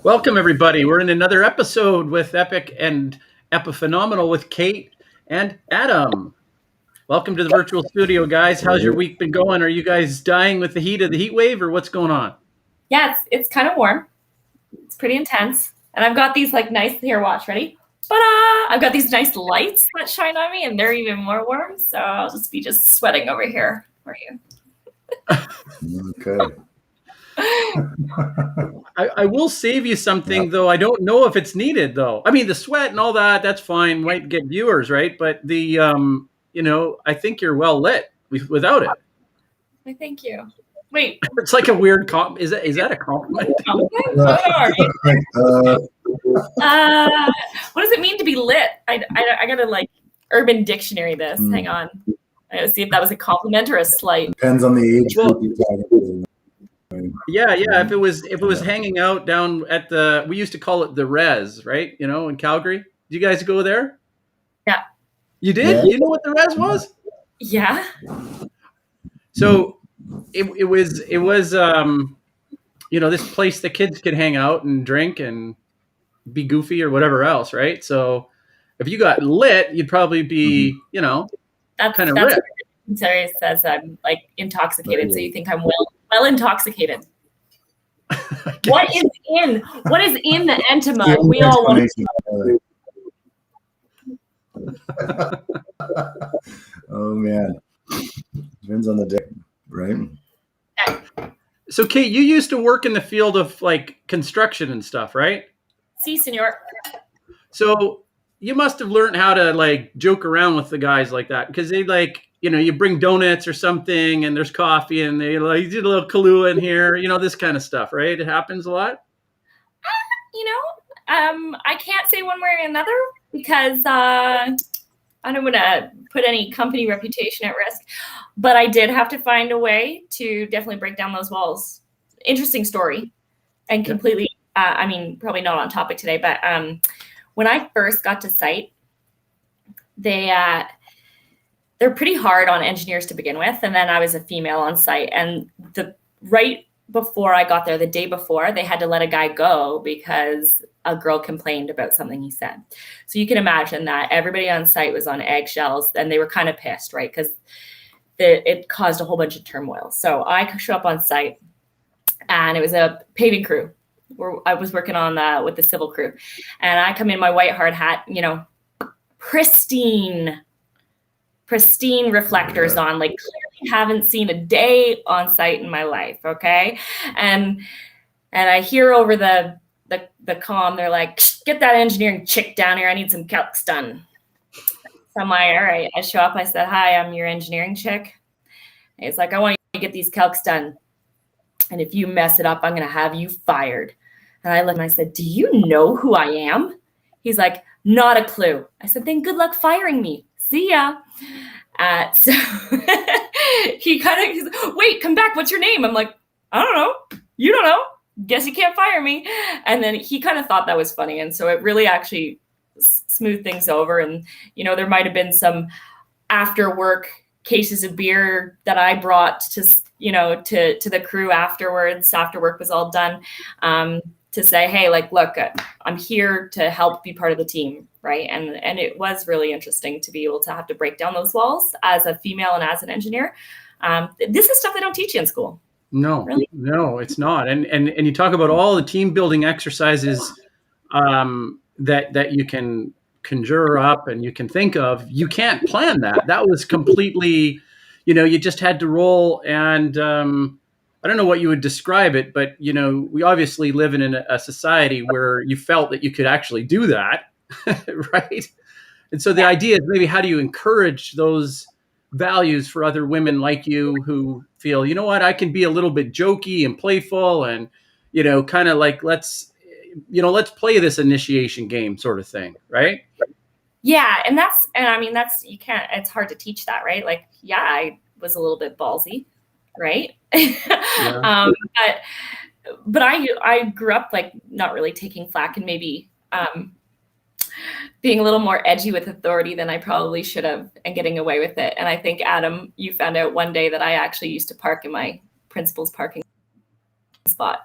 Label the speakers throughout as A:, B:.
A: Welcome, everybody. We're in another episode with Epic and Epiphenomenal with Kate and Adam. Welcome to the virtual studio, guys. How's your week been going? Are you guys dying with the heat of the heat wave, or what's going on?
B: Yeah, it's kind of warm. It's pretty intense. And I've got these nice, here, watch, ready? Ta-da! I've got these nice lights that shine on me, and they're even more warm. So I'll just be sweating over here for you.
C: Okay.
A: I will save you something, though. I don't know if it's needed, though. I mean, the sweat and all that's fine. Might get viewers, right? But the, I think you're well lit without it.
B: Why, thank you. Wait.
A: It's like a weird is that a compliment?
B: What does it mean to be lit? I gotta Urban Dictionary this. Hang on. I gotta see if that was a compliment or a slight.
C: Depends on the age group you're talking about.
A: Yeah. If it was hanging out down at we used to call it the Res, right? In Calgary. Did you guys go there?
B: Yeah.
A: You did? Yeah. You know what the Res was?
B: Yeah.
A: So it was this place the kids could hang out and drink and be goofy or whatever else, right? So if you got lit, you'd probably be, kind of lit.
B: Sarah says I'm intoxicated, so you think I'm well intoxicated. What is in the entomology? We all want
C: to. Oh man, depends on the day, right?
A: So Kate, you used to work in the field of construction and stuff, right?
B: Si, senor. So
A: you must have learned how to joke around with the guys like that, because they you bring donuts or something and there's coffee and they you did a little Kahlua in here, this kind of stuff, right? It happens a lot.
B: I can't say one way or another because I don't want to put any company reputation at risk, but I did have to find a way to definitely break down those walls. Interesting story, and completely, probably not on topic today, but when I first got to site, they're pretty hard on engineers to begin with. And then I was a female on site, and right before I got there, the day before, they had to let a guy go because a girl complained about something he said. So you can imagine that everybody on site was on eggshells, and they were kind of pissed, right? Because it caused a whole bunch of turmoil. So I show up on site, and it was a paving crew where I was working on with the civil crew. And I come in my white hard hat, pristine reflectors on, clearly haven't seen a day on site in my life. Okay. And I hear over the comm, they're like, get that engineering chick down here. I need some calcs done. So I'm like, all right. I show up. I said, hi, I'm your engineering chick. And it's like, I want you to get these calcs done. And if you mess it up, I'm going to have you fired. And I looked and I said, do you know who I am? He's like, not a clue. I said, then good luck firing me. See ya. So he's like, wait, come back. What's your name? I'm like, I don't know. You don't know. Guess you can't fire me. And then he kind of thought that was funny. And so it really actually smoothed things over. And, there might have been some after work cases of beer that I brought to the crew afterwards, after work was all done, to say, hey, look, I'm here to help be part of the team, right? And it was really interesting to be able to have to break down those walls as a female and as an engineer. This is stuff they don't teach you in school.
A: No, really? No, it's not. And you talk about all the team building exercises that you can conjure up and you can think of. You can't plan that. That was completely, you just had to roll. And I don't know what you would describe it, but, we obviously live in a society where you felt that you could actually do that, right? And so the idea is maybe how do you encourage those values for other women like you who feel, you know what, I can be a little bit jokey and playful and, kind of let's play this initiation game sort of thing, right?
B: Yeah. And you can't, it's hard to teach that, right? I was a little bit ballsy, right? Yeah. But I grew up not really taking flack and maybe being a little more edgy with authority than I probably should have and getting away with it. And I think, Adam, you found out one day that I actually used to park in my principal's parking spot.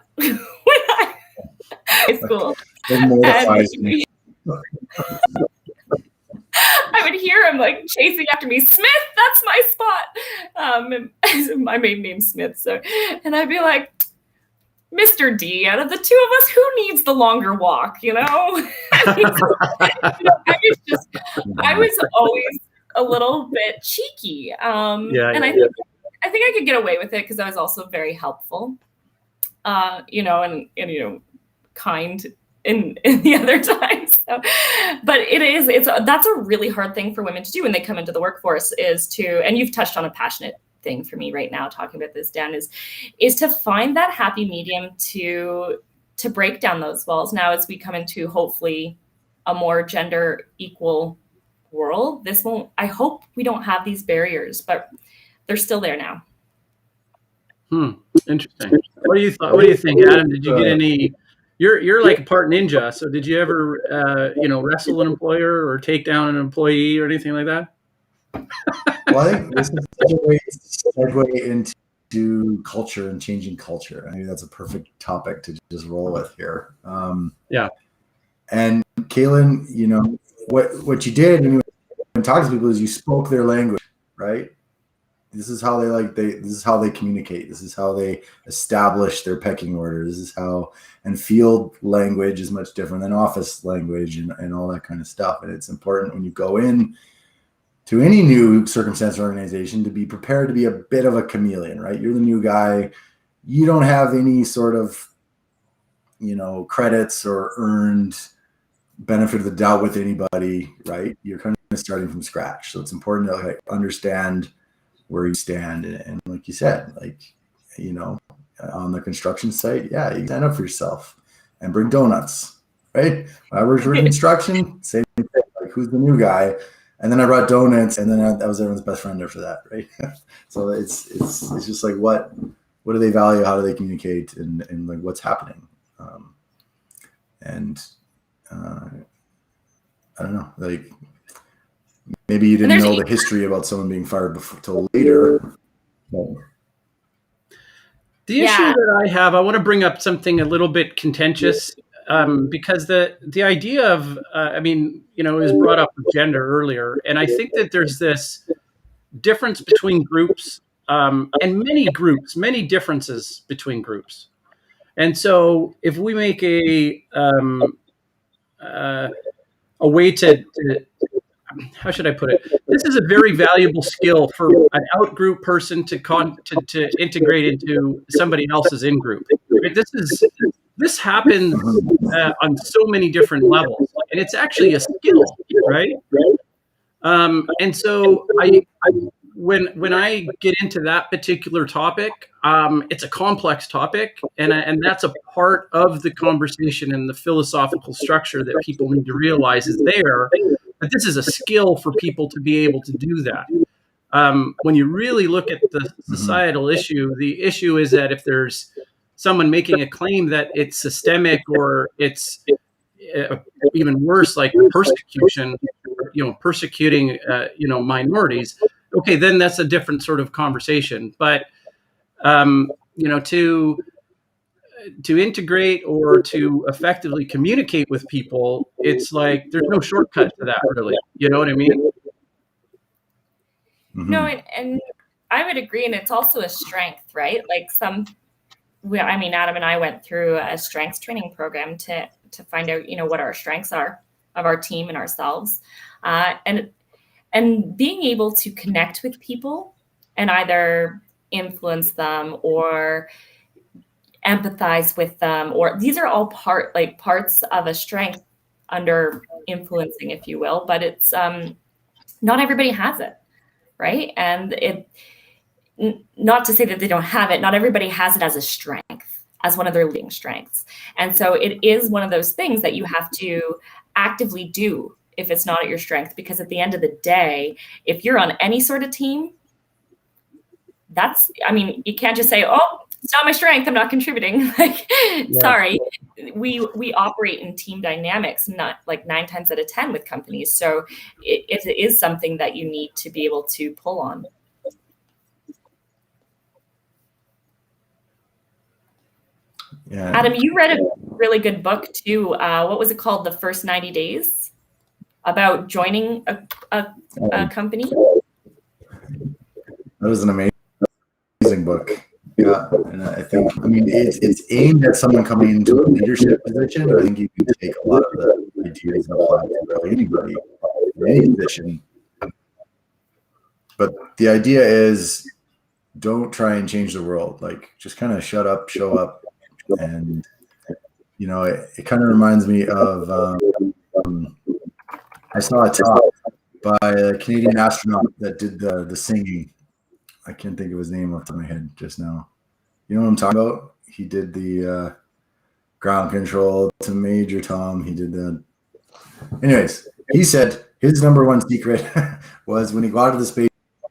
B: high school.
C: It mortifies me.
B: I would hear him like chasing after me. Smith, that's my spot. My maiden name's Smith, so, and I'd be like, Mr. D, out of the two of us, who needs the longer walk? You know, I was always a little bit cheeky, and I think I could get away with it because I was also very helpful, and kind in the other times. So, but that's a really hard thing for women to do when they come into the workforce and you've touched on a passionate thing for me right now talking about this, Dan, is to find that happy medium to break down those walls. Now, as we come into hopefully a more gender equal world, I hope we don't have these barriers, but they're still there now.
A: Interesting. What do you think, Adam? Did you get any? You're like a part ninja. So did you ever, wrestle an employer or take down an employee or anything like that?
C: Well, I think this is such a great segue into culture and changing culture. I mean, that's a perfect topic to just roll with here. And Kaylin, what you did when you talk to people is you spoke their language, right? This is how this is how they communicate. This is how they establish their pecking order. This is how, and field language is much different than office language and all that kind of stuff. And it's important when you go in to any new circumstance or organization to be prepared to be a bit of a chameleon, right? You're the new guy. You don't have any sort of, credits or earned benefit of the doubt with anybody, right? You're kind of starting from scratch. So it's important to understand where you stand. And like you said, on the construction site, you stand up for yourself and bring donuts, right? I worked for construction, same thing, like who's the new guy? And then I brought donuts, and then I was everyone's best friend after that, right? So it's just like, what do they value? How do they communicate? And like what's happening? I don't know, like maybe you didn't know the history about someone being fired till later.
A: The issue that I have, I want to bring up something a little bit contentious, because the idea of, is brought up with gender earlier. And I think that there's this difference between groups, and many differences between groups. And so if we make a way to how should I put it? This is a very valuable skill for an out-group person to integrate into somebody else's in-group. Right? This happens on so many different levels, and it's actually a skill, right? And so when I get into that particular topic, it's a complex topic, and that's a part of the conversation and the philosophical structure that people need to realize is there. But this is a skill for people to be able to do that. When you really look at the societal issue, the issue is that if there's someone making a claim that it's systemic or it's even worse, like persecution, persecuting, minorities, okay, then that's a different sort of conversation. But, to integrate or to effectively communicate with people, it's like there's no shortcut to that, really. You know what I mean?
B: No, and I would agree, and it's also a strength, right? Like Adam and I went through a strengths training program to find out, what our strengths are of our team and ourselves, and being able to connect with people and either influence them or empathize with them, or these are all parts of a strength under influencing, if you will, but it's not everybody has it, right? And not to say that they don't have it, not everybody has it as a strength, as one of their leading strengths. And so it is one of those things that you have to actively do if it's not at your strength, because at the end of the day, if you're on any sort of team, you can't just say, oh, it's not my strength, I'm not contributing. Sorry, we operate in team dynamics, not like 9 times out of 10 with companies. So it is something that you need to be able to pull on. Yeah. Adam, you read really good book too. What was it called? The First 90 Days, about joining a company.
C: That was an amazing book. Yeah, and I think, I mean, it's aimed at someone coming into a leadership position, but I think you can take a lot of the ideas and apply to really anybody in any position. But the idea is, don't try and change the world. Like, just kind of shut up, show up, and you know, it kind of reminds me of I saw a talk by a Canadian astronaut that did the singing. I can't think of his name off the top of my head just now. You know what I'm talking about? He did the ground control to Major Tom. He did the. Anyways, he said his number one secret was when he got out of the space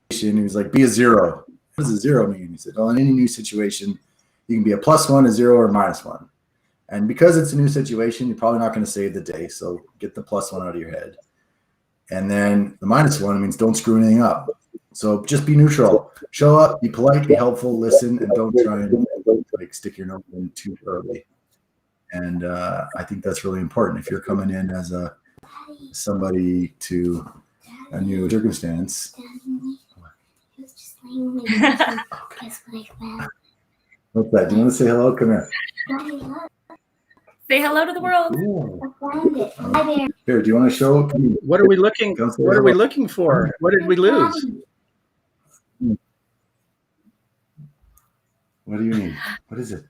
C: station, he was like, be a zero. What does a zero mean? He said, well, in any new situation, you can be a +1, a 0, or a -1. And because it's a new situation, you're probably not going to save the day. So get the +1 out of your head. And then the -1 means don't screw anything up. So just be neutral. Show up, be polite, be helpful, listen, and don't try and like stick your nose in too early. And I think that's really important. If you're coming in as somebody to a new circumstance. What's that? Do you want to say hello? Come here.
B: Say hello to the world.
C: Here, do you want to show?
A: What are we looking? What are we looking for? What did we lose?
C: What do you mean? What is it?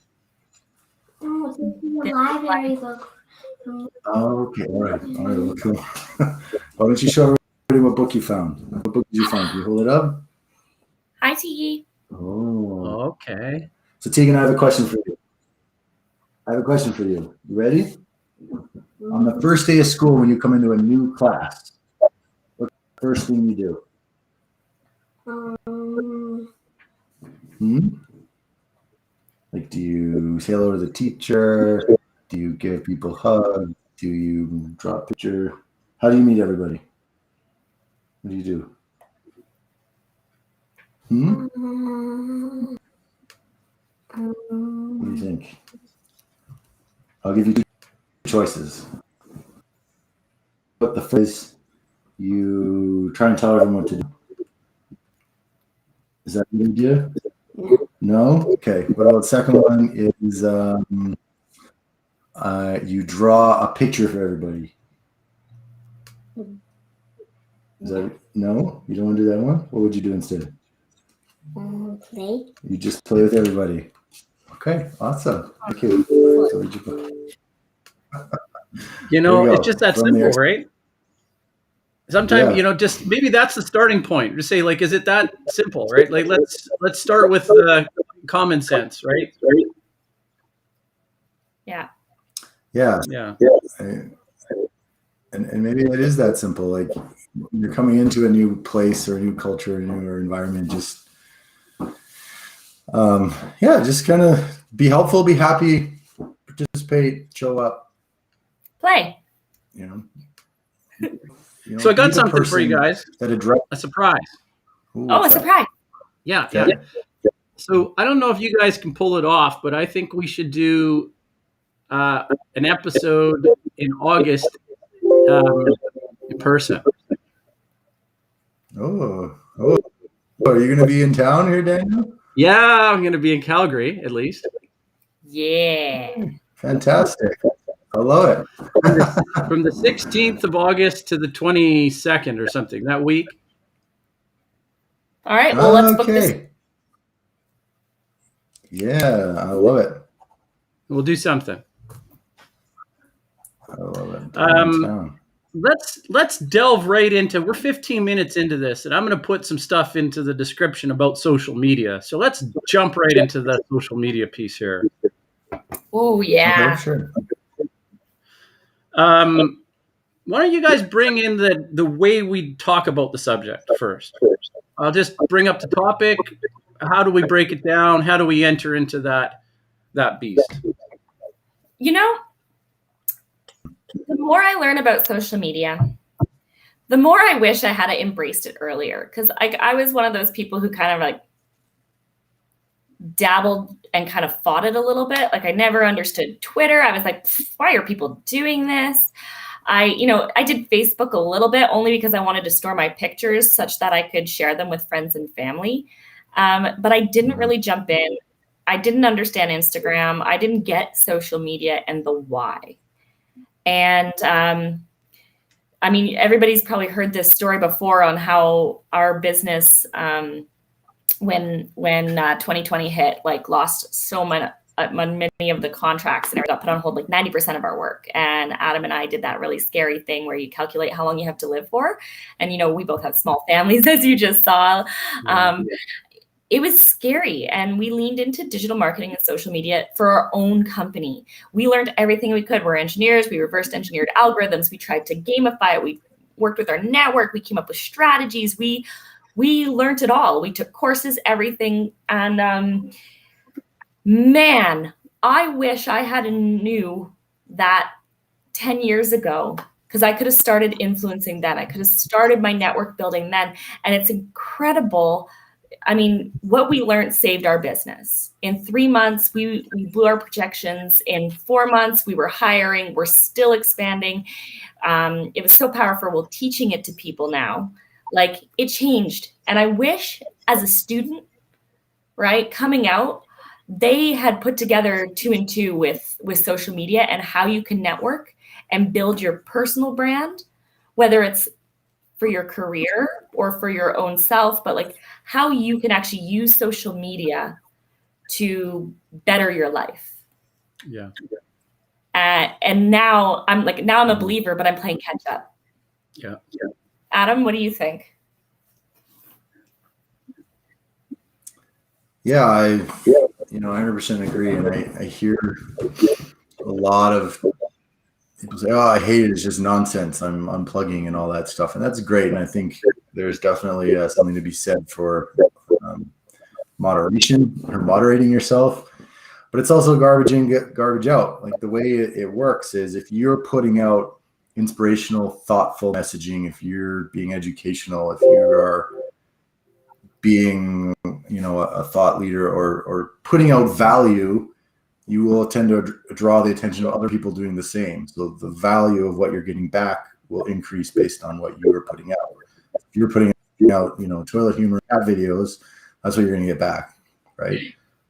D: Library book.
C: Oh, okay. All right. Well, cool. Why don't you show everybody what book you found? What book did you find? Can you hold it up?
B: Hi, Tiggy.
C: Oh.
A: Okay.
C: So, Tegan, I have a question for you. You ready? On the first day of school, when you come into a new class, what's the first thing you do? Like, do you say hello to the teacher? Do you give people hugs? Do you draw a picture? How do you meet everybody? What do you do? What do you think? I'll give you two choices. But the first, you try and tell everyone what to do. Is that a good idea? No? Okay. What about the second one is you draw a picture for everybody. Is that no? You don't want to do that one? What would you do instead?
D: Play.
C: You just play with everybody. Okay, awesome. Okay.
A: You know, it's just that simple, right? Sometimes, you know, just maybe that's the starting point. Just say, like, is it that simple, right? Like, let's start with the common sense, right?
B: Yeah.
A: Yeah.
C: And maybe it is that simple. Like, you're coming into a new place or a new culture, a new environment. Just, just kind of be helpful, be happy, participate, show up,
B: play.
C: You know,
A: so I got something for you guys. A surprise.
C: Ooh,
B: a surprise.
A: Yeah. So I don't know if you guys can pull it off, but I think we should do an episode in August in person.
C: Oh, are you going to be in town here, Daniel?
A: Yeah, I'm going to be in Calgary, at least.
B: Yeah.
C: Fantastic. I love it.
A: From the 16th of August to the 22nd or something, that week.
B: All right, well, let's book this.
C: Yeah, I love it.
A: We'll do something.
C: I love it.
A: Let's delve right into, we're 15 minutes into this, and I'm going to put some stuff into the description about social media. So let's jump right into the social media piece here.
B: Oh, yeah.
C: Okay, sure.
A: Why don't you guys bring in the way we talk about the subject first? I'll just bring up the topic. How do we break it down? How do we enter into that beast?
B: You know, the more I learn about social media, the more I wish I had embraced it earlier. Because I was one of those people who kind of like dabbled and kind of fought it a little bit. Like I never understood Twitter. I was like, why are people doing this? I did Facebook a little bit only because I wanted to store my pictures such that I could share them with friends and family. But I didn't really jump in. I didn't understand Instagram. I didn't get social media and the why. And I mean, everybody's probably heard this story before on how our business, when 2020 hit, like lost so many of the contracts and got put on hold, like 90% of our work. And Adam and I did that really scary thing where you calculate how long you have to live for. And, we both have small families, as you just saw. It was scary. And we leaned into digital marketing and social media for our own company. We learned everything we could. We're engineers. We reverse engineered algorithms. We tried to gamify it. We worked with our network. We came up with strategies. We learned it all. We took courses, everything. And man, I wish I had knew that 10 years ago, because I could have started influencing then. I could have started my network building then. And it's incredible. I mean, what we learned saved our business. In 3 months, we blew our projections. In 4 months, we were hiring. We're still expanding. It was so powerful. We're teaching it to people now. Like, it changed. And I wish as a student, right, coming out, they had put together 2 and 2 with social media and how you can network and build your personal brand, whether it's for your career or for your own self, but like how you can actually use social media to better your life.
A: Yeah.
B: And now I'm a believer, but I'm playing catch up.
A: Yeah.
B: Adam, what do you think?
C: Yeah, I 100% agree. And I hear a lot of people say, "Oh, I hate it. It's just nonsense. I'm unplugging and all that stuff." And that's great. And I think there's definitely something to be said for moderation or moderating yourself. But it's also garbage in, garbage out. Like the way it works is if you're putting out inspirational, thoughtful messaging, if you're being educational, if you are being, a thought leader or putting out value, you will tend to draw the attention of other people doing the same. So the value of what you're getting back will increase based on what you are putting out. If you're putting out, toilet humor cat videos, that's what you're going to get back, right?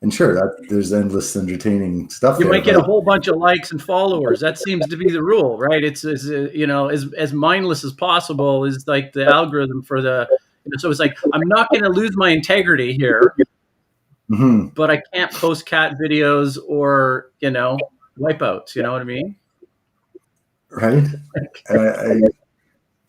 C: And sure, there's endless entertaining stuff.
A: You might get a whole bunch of likes and followers. That seems to be the rule, right? It's as mindless as possible is like the algorithm for the. So it's like I'm not going to lose my integrity here. Mm-hmm. But I can't post cat videos or, wipeouts. You know what I mean?
C: Right.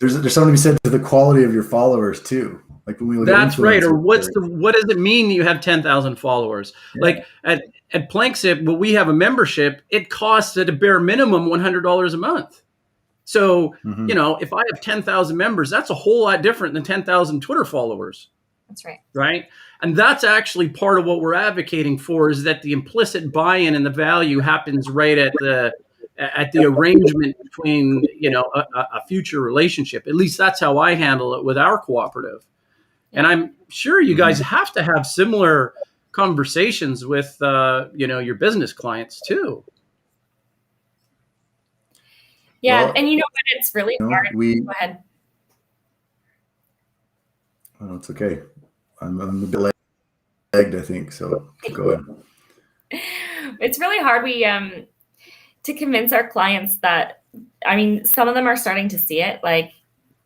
C: There's something to be said to the quality of your followers too. Like when we look
A: that's right. Or what does it mean you have 10,000 followers? Yeah. Like at Planksip, when we have a membership, it costs at a bare minimum $100 a month. So, if I have 10,000 members, that's a whole lot different than 10,000 Twitter followers.
B: That's right.
A: Right. And that's actually part of what we're advocating for is that the implicit buy-in and the value happens right at the arrangement between, a future relationship. At least that's how I handle it with our cooperative. And I'm sure you guys have to have similar conversations with, your business clients too.
B: Yeah. Well, and what? It's really hard. Go ahead.
C: Oh, it's okay. I'm a bit lagged, I think. So go ahead.
B: It's really hard. We to convince our clients that, some of them are starting to see it. Like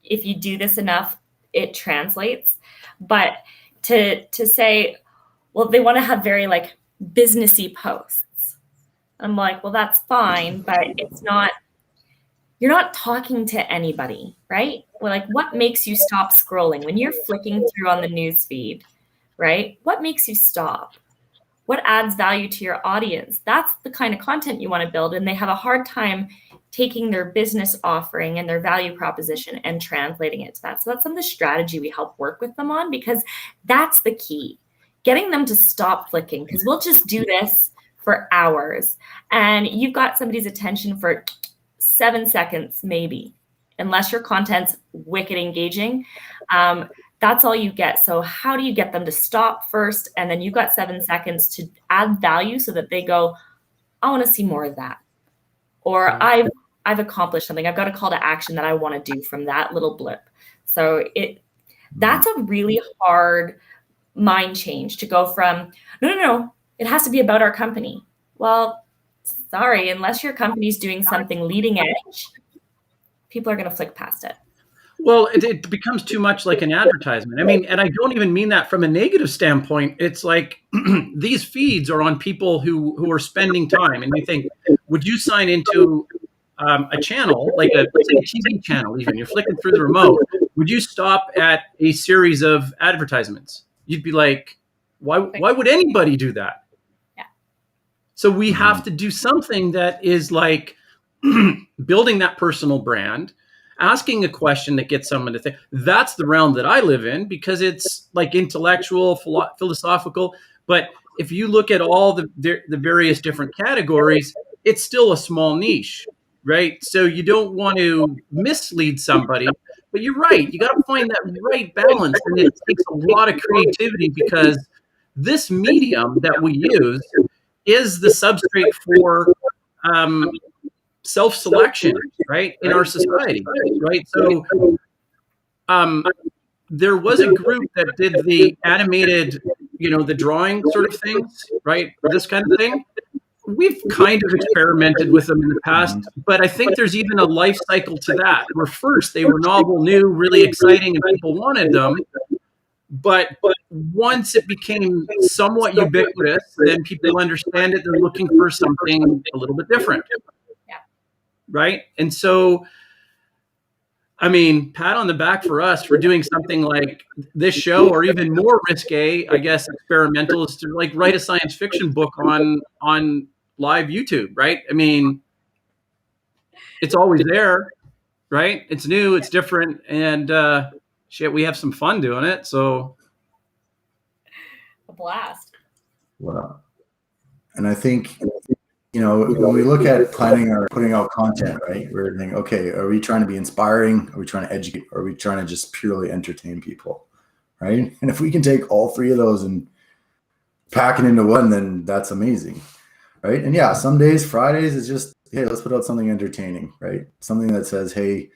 B: if you do this enough, it translates. But to say, well, they want to have very like businessy posts. I'm like, well, that's fine, but it's not. You're not talking to anybody, right? Well, like what makes you stop scrolling when you're flicking through on the news feed, right? What makes you stop? What adds value to your audience? That's the kind of content you want to build. And they have a hard time taking their business offering and their value proposition and translating it to that. So that's some of the strategy we help work with them on, because that's the key. Getting them to stop flicking, because we'll just do this for hours. And you've got somebody's attention for 7 seconds, maybe, unless your content's wicked engaging. that's all you get. So how do you get them to stop first? And then you've got 7 seconds to add value so that they go, I want to see more of that. Or I've accomplished something. I've got a call to action that I want to do from that little blip. So that's a really hard mind change to go from, no, it has to be about our company. Well, sorry, unless your company's doing something leading edge, people are going to flick past it.
A: Well, it becomes too much like an advertisement. I mean, and I don't even mean that from a negative standpoint. It's like these feeds are on people who are spending time. And you think, would you sign into a channel, like a TV channel even? You're flicking through the remote. Would you stop at a series of advertisements? You'd be like, why would anybody do that?
B: Yeah.
A: So we have to do something that is like building that personal brand, asking a question that gets someone to think. That's the realm that I live in because it's like intellectual, philosophical. But if you look at all the various different categories, it's still a small niche, right? So you don't want to mislead somebody. But you're right. You got to find that right balance. And it takes a lot of creativity because this medium that we use is the substrate for self-selection, right, in our society, right? So there was a group that did the animated, the drawing sort of things, right? This kind of thing. We've kind of experimented with them in the past, but I think there's even a life cycle to that, where first they were novel, new, really exciting, and people wanted them. But once it became somewhat ubiquitous, then people understand it. They're looking for something a little bit different. Right. And so, I mean, pat on the back for us for doing something like this show, or even more risque, I guess, experimental, is to like write a science fiction book on live YouTube. Right. I mean, it's always there. Right. It's new. It's different. And we have some fun doing it. So
B: a blast.
C: Wow. And I think, when we look at planning or putting out content, right, we're thinking, okay, are we trying to be inspiring? Are we trying to educate? Or are we trying to just purely entertain people, right? And if we can take all three of those and pack it into one, then that's amazing, right? And yeah, some days, Fridays is just, hey, let's put out something entertaining, right? Something that says, hey,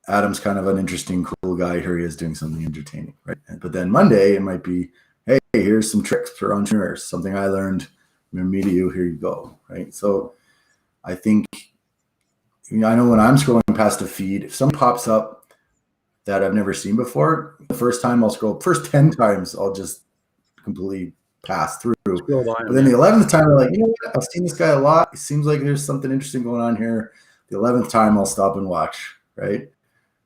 C: Adam's kind of an interesting, cool guy. Here he is doing something entertaining, right? But then Monday, it might be, hey, here's some tricks for entrepreneurs, something I learned. Me to you, here you go, right? So I think, I know when I'm scrolling past a feed, if something pops up that I've never seen before, the first time I'll scroll, first 10 times I'll just completely pass through. But then the 11th time I'm like, what? I've seen this guy a lot. It seems like there's something interesting going on here. The 11th time I'll stop and watch, right?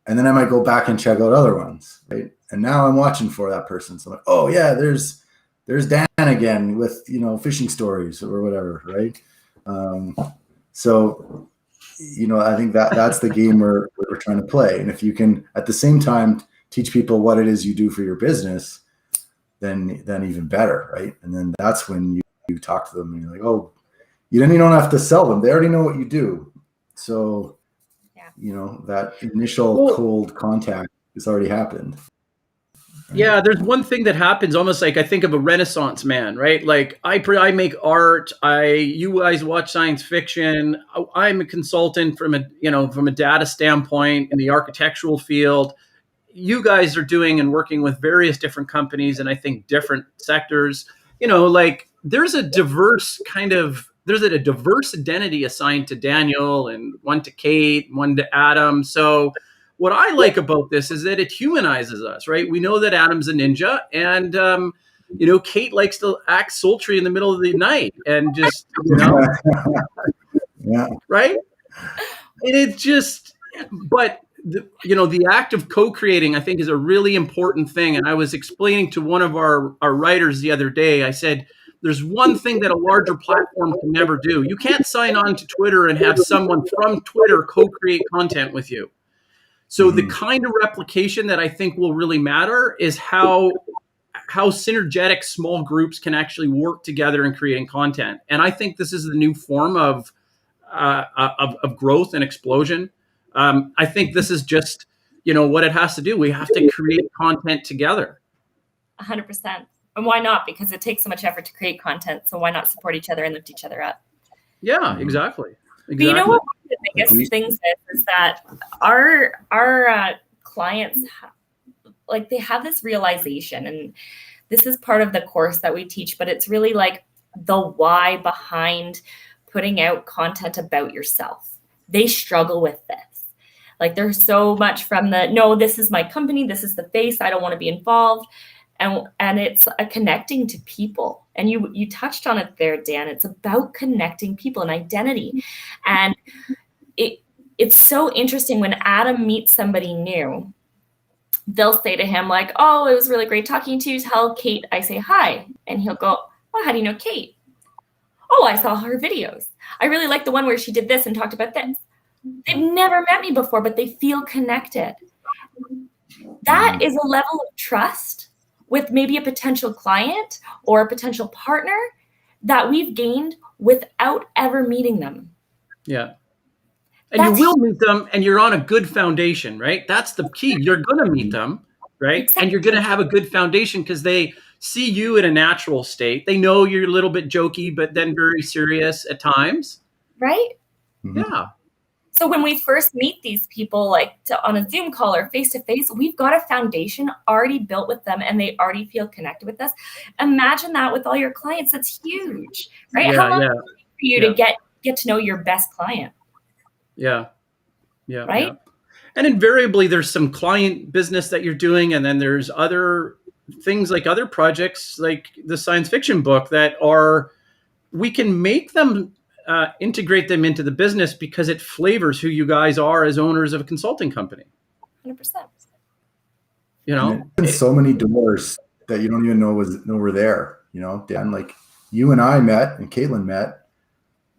C: And then I might go back and check out other ones, right? And now I'm watching for that person. So I'm like, oh yeah, there's Dan again with, fishing stories or whatever, right? So, I think that's the game we're trying to play. And if you can, at the same time, teach people what it is you do for your business, then even better, right? And then that's when you talk to them and you're like, oh, you don't have to sell them. They already know what you do. So, that initial cold contact has already happened.
A: Yeah, there's one thing that happens almost like I think of a Renaissance man, right? Like I make art. You guys watch science fiction. I'm a consultant from a data standpoint in the architectural field. You guys are doing and working with various different companies and I think different sectors. Like there's a diverse identity assigned to Daniel and one to Kate, one to Adam. So what I like about this is that it humanizes us, right? We know that Adam's a ninja and, Kate likes to act sultry in the middle of the night and just,
C: yeah.
A: Right? And it's just, but the act of co-creating, I think, is a really important thing. And I was explaining to one of our writers the other day, I said, there's one thing that a larger platform can never do. You can't sign on to Twitter and have someone from Twitter co-create content with you. So the kind of replication that I think will really matter is how synergetic small groups can actually work together in creating content. And I think this is the new form of growth and explosion. I think this is just, what it has to do. We have to create content together.
B: 100%. And why not? Because it takes so much effort to create content. So why not support each other and lift each other up?
A: Yeah, exactly.
B: But you know what? One of the biggest things is that our clients, like, they have this realization, and this is part of the course that we teach, but it's really like the why behind putting out content about yourself. They struggle with this. Like, there's so much from no, this is my company, this is the face, I don't want to be involved. And it's a connecting to people. And you touched on it there, Dan. It's about connecting people and identity. And it's so interesting when Adam meets somebody new, they'll say to him like, oh, it was really great talking to you. Tell Kate I say hi. And he'll go, oh, how do you know Kate? Oh, I saw her videos. I really like the one where she did this and talked about this. They've never met me before, but they feel connected. That is a level of trust with maybe a potential client or a potential partner that we've gained without ever meeting them.
A: Yeah. And you will meet them, and you're on a good foundation, right? That's the key. You're going to meet them, right? Exactly. And you're going to have a good foundation because they see you in a natural state. They know you're a little bit jokey, but then very serious at times.
B: Right?
A: Yeah.
B: So when we first meet these people, like on a Zoom call or face-to-face, we've got a foundation already built with them, and they already feel connected with us. Imagine that with all your clients. That's huge, right?
A: Yeah,
B: How long does it take for you to get to know your best client?
A: Yeah. Yeah.
B: Right.
A: Yeah. And invariably there's some client business that you're doing. And then there's other things like other projects, like the science fiction book we can make them integrate them into the business because it flavors who you guys are as owners of a consulting company.
B: 100%.
C: There's so many doors that you don't even know were there, Dan, like you and I met and Caitlin met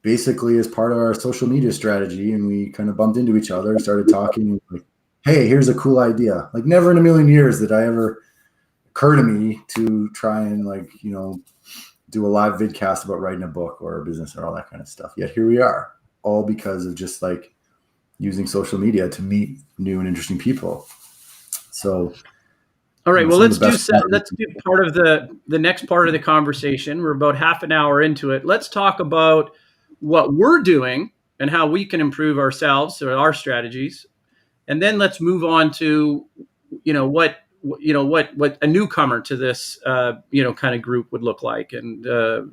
C: basically as part of our social media strategy, and we kind of bumped into each other and started talking like, hey, here's a cool idea. Like, never in a million years did I ever occur to me to try and do a live vidcast about writing a book or a business or all that kind of stuff. Yet here we are, all because of just like using social media to meet new and interesting people. So
A: all right, well, let's do part of the next part of the conversation. We're about half an hour into it. Let's talk about what we're doing and how we can improve ourselves or our strategies. And then let's move on to, what a newcomer to this, kind of group would look like, and, that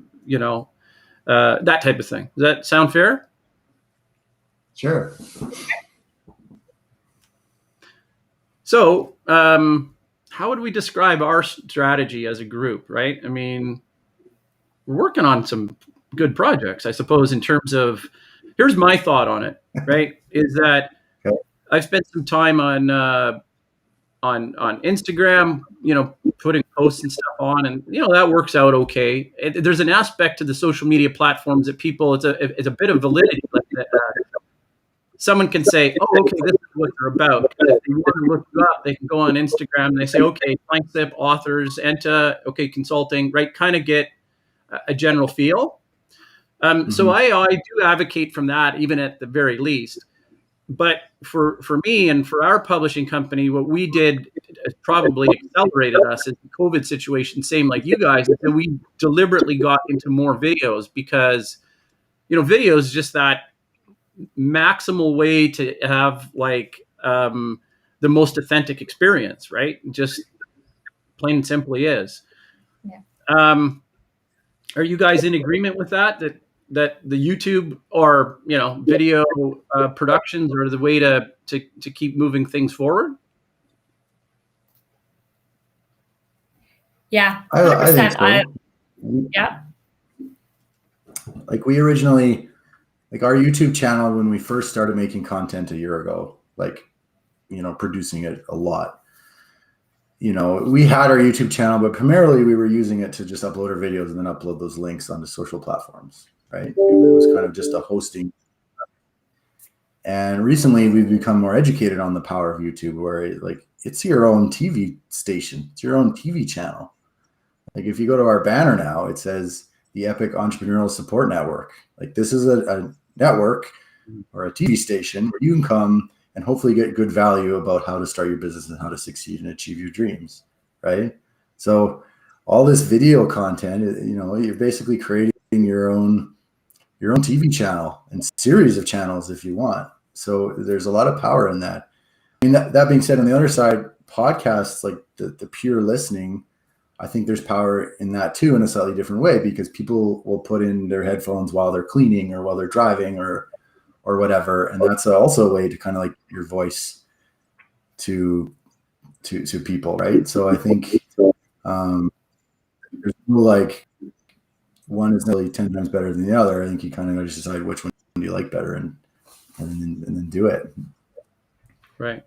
A: type of thing. Does that sound fair?
C: Sure.
A: So, how would we describe our strategy as a group, right? I mean, we're working on some good projects, I suppose, in terms of, here's my thought on it, right? Is that I've spent some time on Instagram, putting posts and stuff on, and that works out okay. There's an aspect to the social media platforms that people, it's a bit of validity. Someone can say, oh, okay, this is what they're about. If they want to look you up, they can go on Instagram and they say, okay, Blank Slip, authors, Enta, okay, consulting, right? Kind of get a general feel. So I do advocate from that, even at the very least. But for me and for our publishing company, what we did probably accelerated us as the COVID situation, same like you guys, is that we deliberately got into more videos because, video is just that maximal way to have the most authentic experience, right? Just plain and simply is. Yeah. Are you guys in agreement with that the YouTube or video productions are the way to keep moving things forward?
B: Yeah,
C: 100%. I think so.
B: Yeah.
C: Like we originally, our YouTube channel, when we first started making content a year ago, producing it a lot, we had our YouTube channel, but primarily we were using it to just upload our videos and then upload those links onto social platforms, right? It was kind of just a hosting. And recently we've become more educated on the power of YouTube, where it's your own TV station. It's your own TV channel. Like if you go to our banner now, it says the Epic Entrepreneurial Support Network. Like this is a network or a TV station where you can come and hopefully get good value about how to start your business and how to succeed and achieve your dreams, right? So all this video content, you're basically creating your own TV channel and series of channels if you want. So there's a lot of power in that. I mean, that being said, on the other side, podcasts, like the pure listening, I think there's power in that too, in a slightly different way, because people will put in their headphones while they're cleaning or while they're driving or whatever. And that's also a way to kind of like your voice to people. Right. So I think, there's no like one is really 10 times better than the other. I think you kind of just decide which one do you like better and then do it.
A: Right.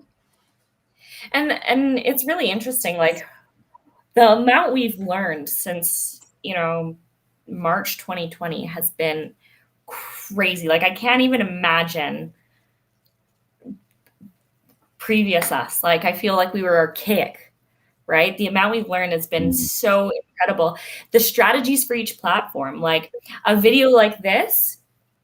B: And it's really interesting, like the amount we've learned since, March 2020 has been crazy. Like I can't even imagine previous us. Like I feel like we were archaic, right? The amount we've learned has been so incredible. The strategies for each platform, like a video like this,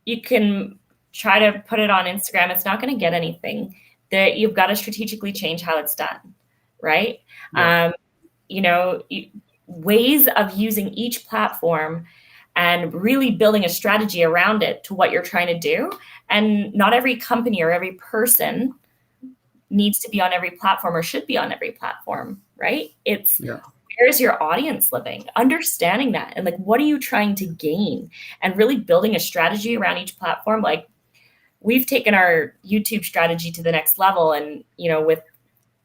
B: you can try to put it on Instagram. It's not going to get anything. That you've got to strategically change how it's done, right? Yeah. Ways of using each platform and really building a strategy around it to what you're trying to do. And not every company or every person needs to be on every platform or should be on every platform, right? It's where is your audience living? Understanding that and like, what are you trying to gain? And really building a strategy around each platform. Like we've taken our YouTube strategy to the next level and, with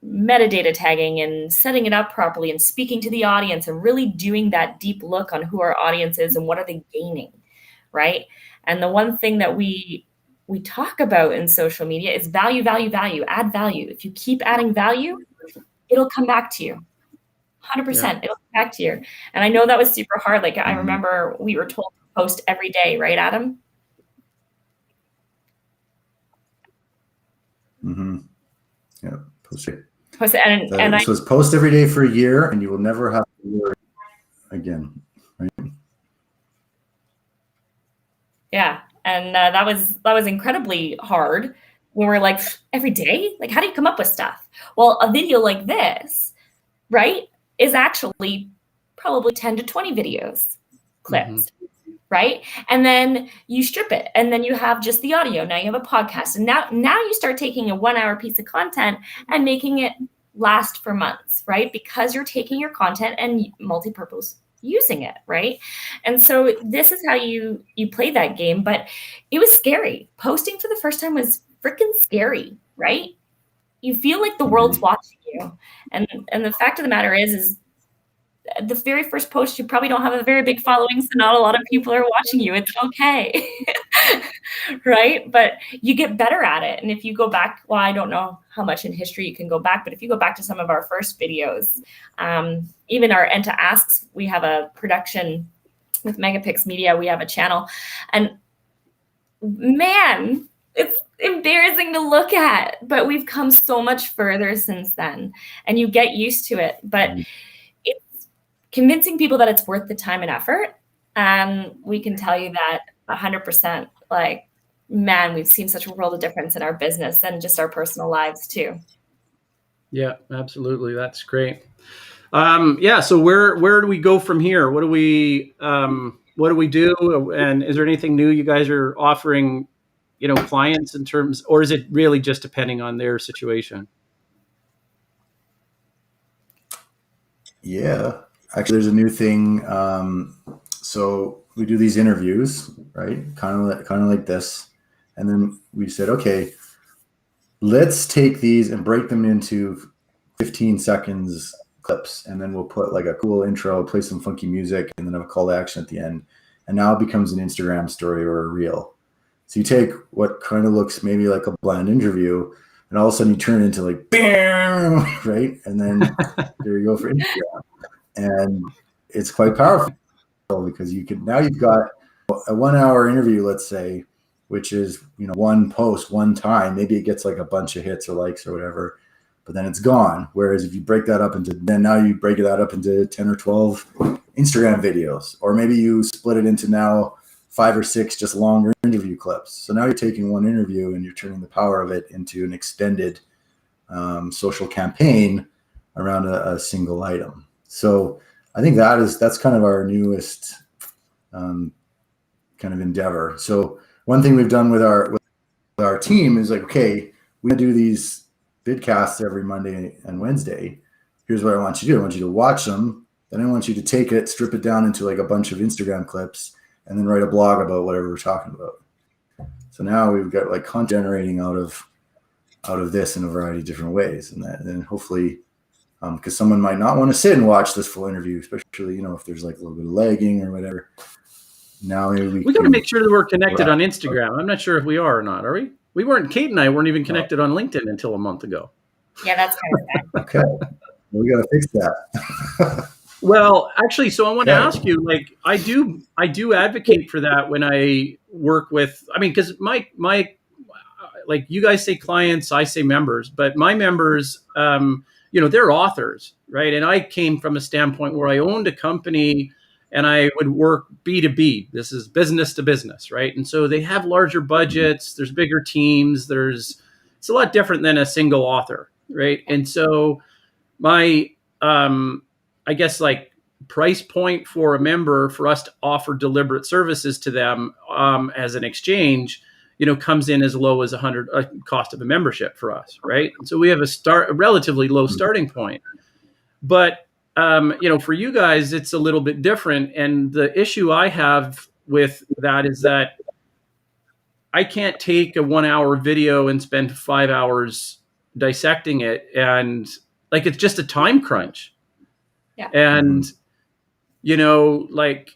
B: metadata tagging and setting it up properly and speaking to the audience and really doing that deep look on who our audience is and what are they gaining, right? And the one thing that we talk about in social media is value, add value. If you keep adding value, it'll come back to you. 100%, it'll come back to you. And I know that was super hard. Like I remember we were told to post every day, right, Adam?
C: Mm-hmm. Yeah, post it.
B: And
C: this was post every day for a year, and you will never have to worry again. Right?
B: Yeah, and that was incredibly hard. When we're like every day, like how do you come up with stuff? Well, a video like this, right, is actually probably 10 to 20 videos clips. Right? And then you strip it and then you have just the audio. Now you have a podcast. And now you start taking a 1 hour piece of content and making it last for months, right? Because you're taking your content and multi-purpose using it, right? And so this is how you play that game, but it was scary. Posting for the first time was freaking scary, right? You feel like the world's watching you. And the fact of the matter is the very first post, you probably don't have a very big following, so not a lot of people are watching you. It's okay. Right? But you get better at it. And if you go back, well, I don't know how much in history you can go back, but if you go back to some of our first videos, even our Enta Asks, we have a production with Megapix Media. We have a channel. And man, it's embarrassing to look at, but we've come so much further since then. And you get used to it. But convincing people that it's worth the time and effort. And we can tell you that 100%, like, man, we've seen such a world of difference in our business and just our personal lives too.
A: Yeah, absolutely. That's great. So where do we go from here? What do we do? And is there anything new you guys are offering, clients in terms, or is it really just depending on their situation?
C: Yeah. Actually, there's a new thing. So we do these interviews, right? Kind of like this. And then we said, okay, let's take these and break them into 15 seconds clips. And then we'll put like a cool intro, play some funky music, and then have a call to action at the end. And now it becomes an Instagram story or a reel. So you take what kind of looks maybe like a bland interview, and all of a sudden you turn it into like, bam, right? And then there you go for Instagram. And it's quite powerful because you've got a 1 hour interview, let's say, which is, one post, one time, maybe it gets like a bunch of hits or likes or whatever, but then it's gone. Whereas if you break that up into 10 or 12 Instagram videos, or maybe you split it into now 5 or 6 just longer interview clips. So now you're taking one interview and you're turning the power of it into an extended social campaign around a single item. So I think that's kind of our newest kind of endeavor. So one thing we've done with our team is like, okay, we do these vidcasts every Monday and Wednesday. Here's what I want you to do. I want you to watch them. Then I want you to take it, strip it down into like a bunch of Instagram clips, and then write a blog about whatever we're talking about. So now we've got like content generating out of this in a variety of different ways. And then hopefully, because someone might not want to sit and watch this full interview, especially, if there's like a little bit of lagging or whatever. Now maybe
A: we got to make sure that we're connected on Instagram. I'm not sure if we are or not. Are we? We weren't. Kate and I weren't even connected on LinkedIn until a month ago.
B: Yeah, that's kind of bad.
C: Okay, we got to fix that.
A: Well, actually, so I want to ask you, like, I do advocate for that when I work with, because my like you guys say clients, I say members, but my members, they're authors, right? And I came from a standpoint where I owned a company and I would work B2B. This is business to business, right? And so they have larger budgets, there's bigger teams, it's a lot different than a single author, right? And so my, I guess like price point for a member for us to offer deliberate services to them as an exchange, comes in as low as $100 cost of a membership for us, right? And so we have a relatively low starting point, but for you guys, it's a little bit different. And the issue I have with that is that I can't take a 1 hour video and spend 5 hours dissecting it, and like it's just a time crunch.
B: Yeah.
A: And, like,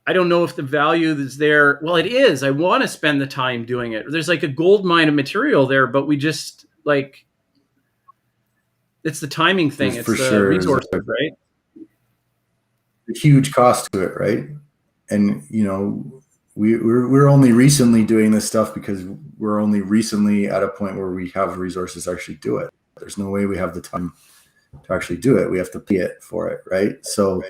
A: I don't know if the value is there. Well, it is. I want to spend the time doing it. There's like a gold mine of material there, but we just like, it's the timing thing. It's the resources, right?
C: A huge cost to it, right? And, we're only recently doing this stuff because we're only recently at a point where we have resources to actually do it. There's no way we have the time to actually do it. We have to pay it for it, right? So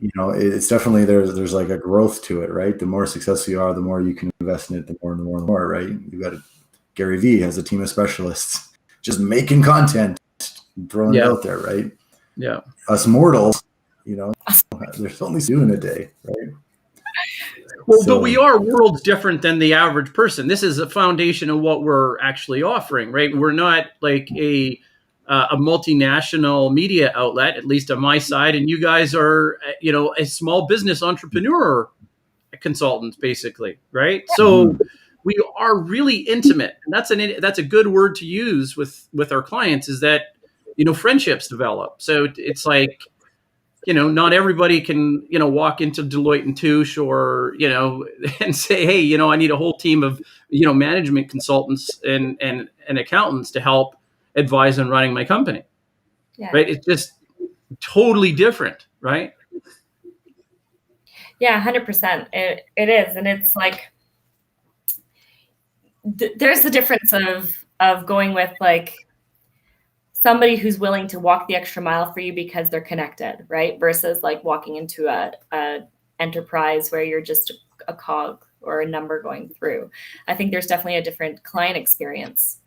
C: it's definitely there's like a growth to it, right? The more successful you are, the more you can invest in it, the more and the more and more, right? You got Gary Vee has a team of specialists just making content, throwing it out there, right?
A: Yeah.
C: Us mortals, there's only two in a day, right?
A: Well, but we are worlds different than the average person. This is a foundation of what we're actually offering, right? We're not like a multinational media outlet, at least on my side, and you guys are, a small business entrepreneur consultants, basically, right? So we are really intimate, and that's a good word to use with our clients. Is that friendships develop. So it's like, not everybody can, walk into Deloitte and Touche or, and say, hey, I need a whole team of, management consultants and accountants to help advise on running my company. Yeah. Right. It's just totally different. Right.
B: Yeah, 100%. It is. And it's like, there's the difference of going with like somebody who's willing to walk the extra mile for you because they're connected, right? Versus like walking into a enterprise where you're just a cog or a number going through. I think there's definitely a different client experience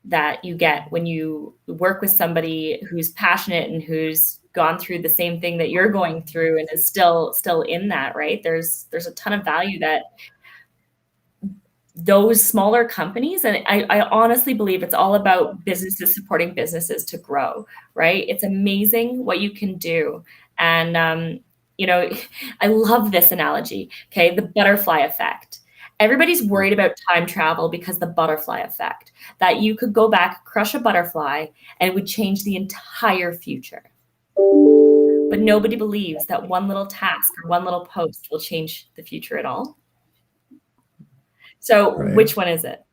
B: that you get when you work with somebody who's passionate and who's gone through the same thing that you're going through and is still in that, right? There's a ton of value that those smaller companies, and I honestly believe it's all about businesses supporting businesses to grow, right? It's amazing what you can do. And, I love this analogy, okay? The butterfly effect. Everybody's worried about time travel because the butterfly effect, that you could go back, crush a butterfly, and it would change the entire future. But nobody believes that one little task or one little post will change the future at all. So right. Which one is it?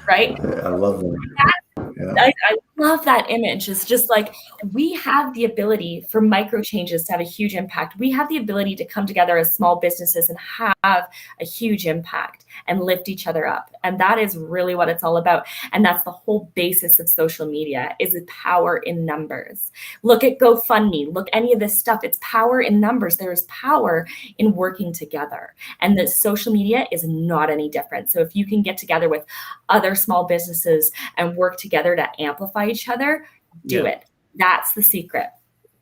B: Right?
C: I love that. Yeah.
B: I love that image. It's just like we have the ability for micro changes to have a huge impact. We have the ability to come together as small businesses and have a huge impact and lift each other up. And that is really what it's all about. And that's the whole basis of social media, is the power in numbers. Look at GoFundMe, look any of this stuff. It's power in numbers. There is power in working together. And the social media is not any different. So if you can get together with other small businesses and work together to amplify each other, do it. That's the secret.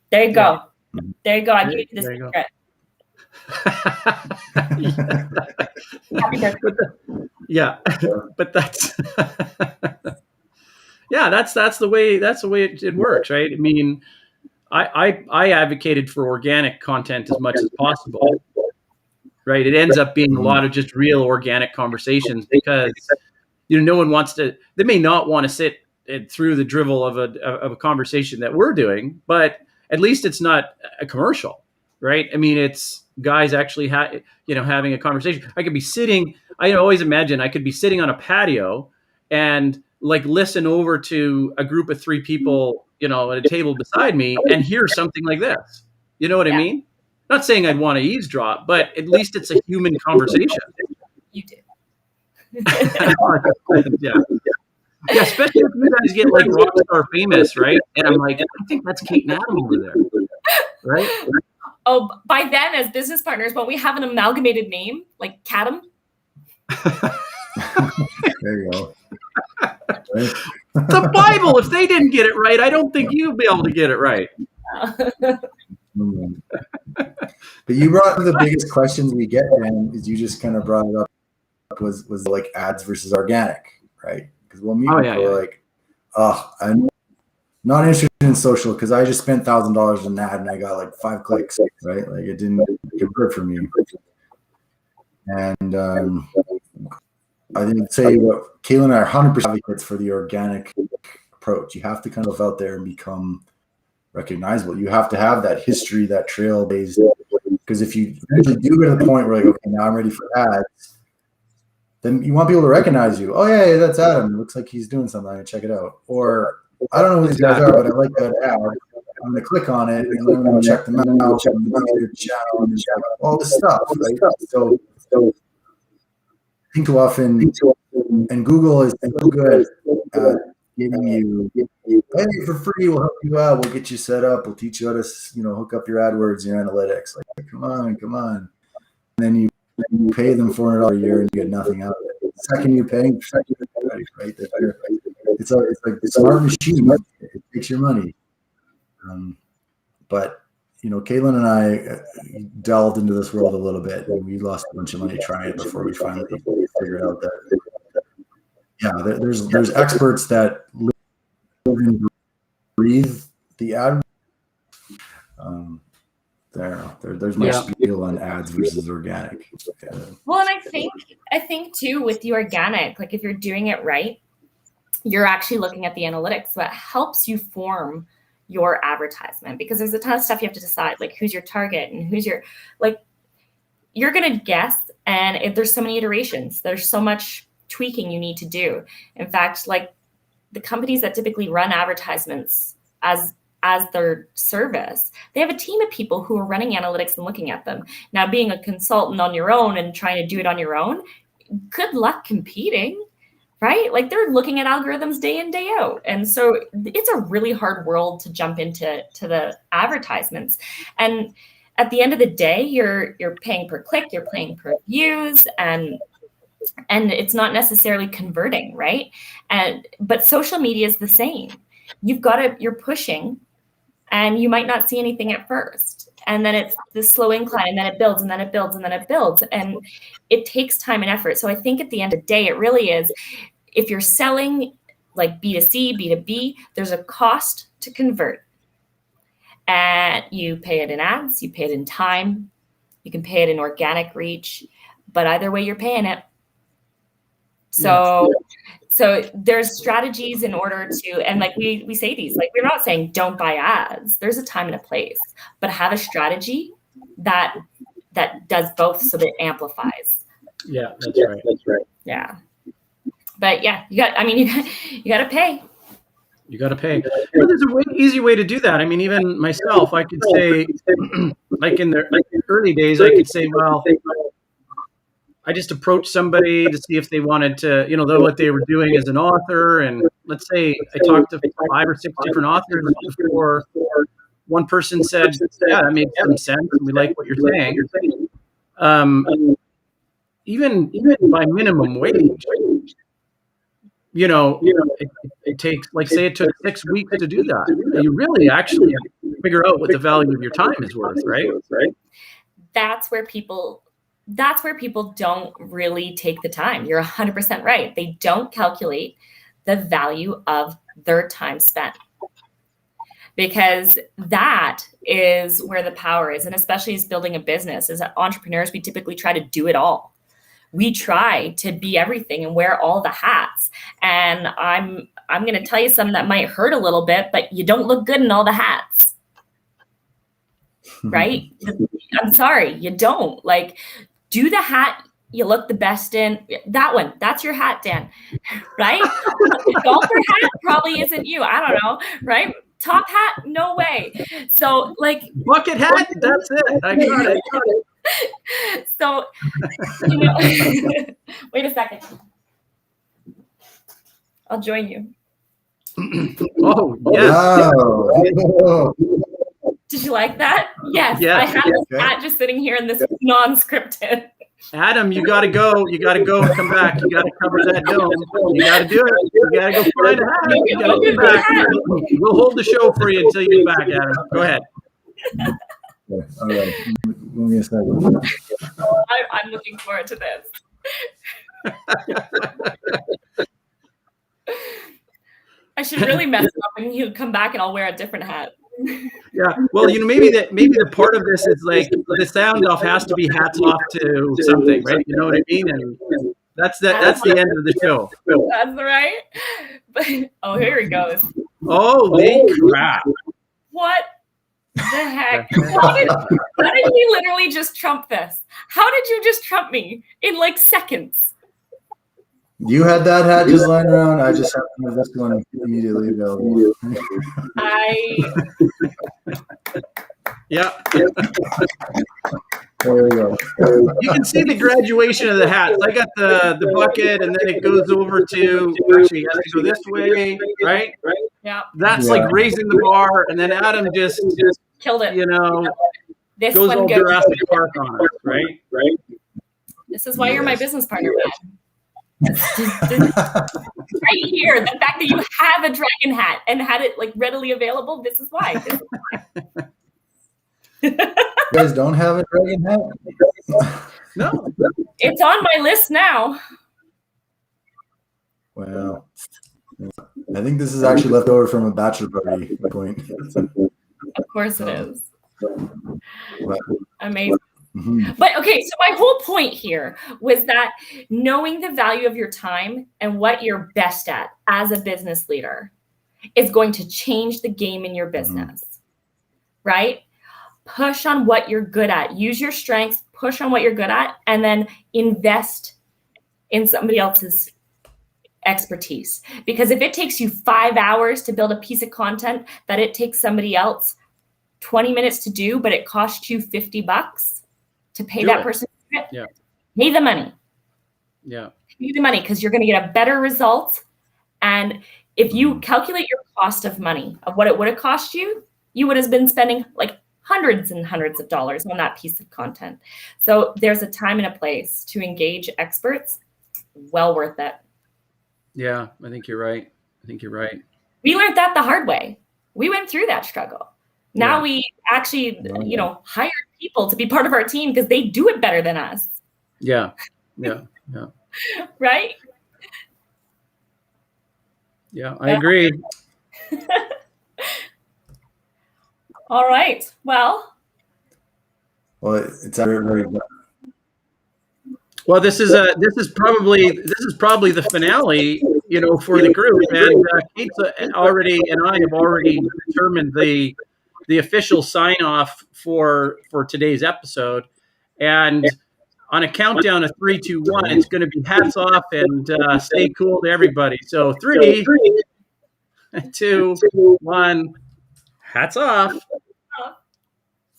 B: There you go. There you go. I gave you the secret.
A: But that's that's the way it works, right? I mean, I advocated for organic content as much as possible, right? It ends up being a lot of just real organic conversations because no one wants to. They may not want to sit through the drivel of a conversation that we're doing, but at least it's not a commercial, right? I mean, it's guys actually having a conversation. I could be sitting. I always imagine I could be sitting on a patio and like listen over to a group of 3 people, at a table beside me and hear something like this. You know what I mean? Not saying I'd want to eavesdrop, but at least it's a human conversation.
B: You do.
A: Yeah, especially if you guys get like rockstar famous, right? And I'm like, I think that's Kate and Adam over there, right?
B: Oh, by then as business partners, when we have an amalgamated name like Cadam.
C: There you go.
A: The Bible. If they didn't get it right, I don't think you'll be able to get it right.
C: But you brought up the biggest questions we get, and is you just kind of brought it up was like ads versus organic, right? Because people are like, oh, I'm not interested in social because I just spent $1,000 on an ad and I got like 5 clicks, right? Like it didn't convert for me. And I think say what Kayla and I are 100% advocates for the organic approach. You have to kind of out there and become recognizable. You have to have that history, that trail based. Because if you eventually do get to the point where like, okay, now I'm ready for ads, then you want people to recognize you. Oh yeah, that's Adam. It looks like he's doing something. I'm gonna check it out. Or I don't know who these guys are, but I like that ad. I'm gonna click on it and then I'm gonna check them out, check their channel, and check all this stuff. Right? So I think too often, and Google is so good at giving you, hey, for free, we'll help you out, we'll get you set up, we'll teach you how to, hook up your AdWords, your analytics. Like, come on. And then you pay them $400 a year and you get nothing out of it. The second you pay, right? It's like a smart machine. It takes your money. But Caitlin and I delved into this world a little bit, and we lost a bunch of money trying it before we finally figured out that there's experts that live and breathe the ad. There's much spiel on ads versus organic.
B: Well, and I think too with the organic, like if you're doing it right, you're actually looking at the analytics, so it helps you form your advertisement, because there's a ton of stuff you have to decide, like who's your target and who's your, like, you're gonna guess, and there's so many iterations, there's so much tweaking you need to do. In fact, like the companies that typically run advertisements as their service, they have a team of people who are running analytics and looking at them. Now, being a consultant on your own and trying to do it on your own, good luck competing, right? Like they're looking at algorithms day in, day out. And so it's a really hard world to jump into the advertisements. And at the end of the day, you're paying per click, you're paying per views, and it's not necessarily converting, right? But social media is the same. You're pushing, and you might not see anything at first. And then it's this slow incline, and then it builds, and then it builds, and then it builds. And it takes time and effort. So I think at the end of the day, it really is, if you're selling like B2C, B2B, there's a cost to convert. And you pay it in ads, you pay it in time, you can pay it in organic reach, but either way, you're paying it. So there's strategies in order to, and like we say these, like we're not saying don't buy ads. There's a time and a place, but have a strategy that does both, so that it amplifies.
A: Yeah, that's right.
B: Yeah. But yeah, you got to pay.
A: You got to pay. There's a easy way to do that. I mean, even myself, I could say, like in the early days, I could say, well, I just approached somebody to see if they wanted to, know what they were doing as an author. And let's say I talked to 5 or 6 different authors before one person said, yeah, that makes some sense. And we like what you're saying. Even by minimum wage, it takes, like, say it took 6 weeks to do that. You really actually figure out what the value of your time is worth, right?
B: That's where people don't really take the time. You're 100% right. They don't calculate the value of their time spent, because that is where the power is. And especially as building a business, as entrepreneurs, we typically try to do it all. We try to be everything and wear all the hats. And I'm going to tell you something that might hurt a little bit, but you don't look good in all the hats, right? I'm sorry, you don't. Like, do the hat you look the best in. That one, that's your hat, Dan, right? Golfer hat probably isn't you. I don't know, right? Top hat, no way. So, like,
A: bucket hat, that's it. I got it.
B: So, wait a second. I'll join you.
A: Oh, yes.
C: Wow.
B: Did you like that? Yes. I have this hat just sitting here in this non-scripted.
A: Adam, you got to go. You got to go and come back. You got to cover that dome. You got to do it. You got to go find a hat. You got to get back. We'll hold the show for you until you get back, Adam. Go ahead.
C: All right. Give me a second.
B: I'm looking forward to this. I should really mess up and you come back and I'll wear a different hat.
A: Yeah. Well, maybe the part of this is like the sound off has to be hats off to something, right? You know what I mean? And that's the end of the show.
B: That's right. But here he goes.
A: Holy crap.
B: What the heck? How did he literally just trump this? How did you just trump me in like seconds?
C: You had that hat just lying around. I just have this one immediately available.
A: Yeah.
C: There we go.
A: You can see the graduation of the hats. I got the bucket, and then it goes over to, actually, it has to go this way, right?
B: Yeah.
A: That's like raising the bar, and then Adam just
B: killed it. This
A: goes
B: one
A: all
B: goes.
A: Jurassic Park on us, right?
B: This is why you're my business partner, man. Right here, the fact that you have a dragon hat and had it like readily available, this is why.
C: You guys don't have a dragon hat?
A: No.
B: It's on my list now.
C: Wow. I think this is actually left over from a bachelor party point.
B: Of course it is.
C: Wow.
B: Amazing.
C: Mm-hmm.
B: But okay, so my whole point here was that knowing the value of your time and what you're best at as a business leader is going to change the game in your business, right? Push on what you're good at. Use your strengths, push on what you're good at, and then invest in somebody else's expertise. Because if it takes you 5 hours to build a piece of content that it takes somebody else 20 minutes to do, but it costs you $50 to pay that person, pay the money.
A: Yeah.
B: Pay the money, because you're going to get a better result. And if you calculate your cost of money of what it would have cost you, you would have been spending like hundreds and hundreds of dollars on that piece of content. So there's a time and a place to engage experts. Well worth it.
A: Yeah, I think you're right.
B: We learned that the hard way. We went through that struggle. Now we actually, hired people to be part of our team because they do it better than us.
A: Yeah.
B: Right?
A: Yeah, I agree.
B: All right. Well,
C: it's very good.
A: Well, this is probably the finale, for the group, and Kate's already and I have already determined the official sign off for today's episode, and on a countdown of 3, 2, 1, it's going to be hats off and stay cool to everybody. So 3, 2, 1. Hats off.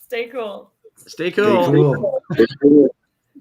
B: Stay cool.
A: Stay cool.
C: Stay cool.